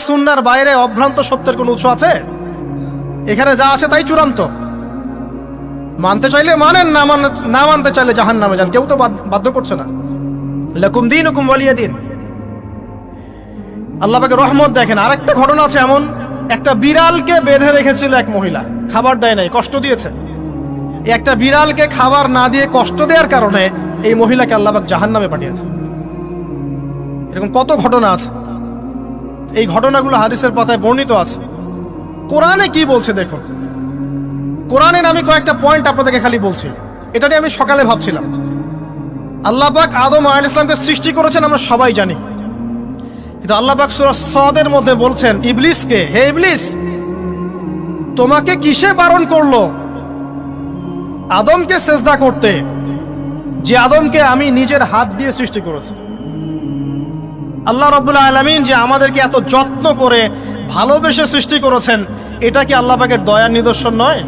সুন্নাহর বাইরে অভ্রান্ত সত্যের কোনো উৎস আছে? এখানে যা আছে তাই চূড়ান্ত। মানতে চাইলে মানেন, না মানতে চাইলে জাহান্নামে যান, কেউ তো বাধ্য করছে না। লাকুম দীনুকুম ওয়ালিয়া দিন। আল্লাহ পাকের রহমত দেখেন, আরেকটা ঘটনা আছে এমন, একটা বিড়ালকে বেঁধে রেখেছিল এক মহিলা, খাবার দেয় নাই, কষ্ট দিয়েছে। একটা বিড়ালকে খাবার না দিয়ে কষ্ট দেওয়ার কারণে এই মহিলাকে আল্লাহ পাক জাহান্নামে পাঠিয়েছে। এরকম কত ঘটনা আছে, এই ঘটনাগুলো হাদিসের পাতায় বর্ণিত আছে। কোরআনে কি বলছে দেখুন। কোরআনের আমি কয়েকটা পয়েন্ট আপনাদেরকে খালি বলছি, এটা নিয়ে আমি সকালে ভাবছিলাম। আল্লাহ পাক আদম আলাইহিস সালামকে সৃষ্টি করেছেন আমরা সবাই জানি, কিন্তু আল্লাহ পাক সূরা সদের মধ্যে বলছেন ইবলিসকে, হে ইবলিস, তোমাকে কিসে বারণ করলো আদমকে সেজদা করতে, যে আদমকে আমি নিজের হাত দিয়ে সৃষ্টি করেছি। আল্লাহ রাব্বুল আলামিন যে আমাদেরকে এত যত্ন করে ভালোবেসে সৃষ্টি করেছেন, এটা কি আল্লাহ পাকের দয়ার নিদর্শন নয়?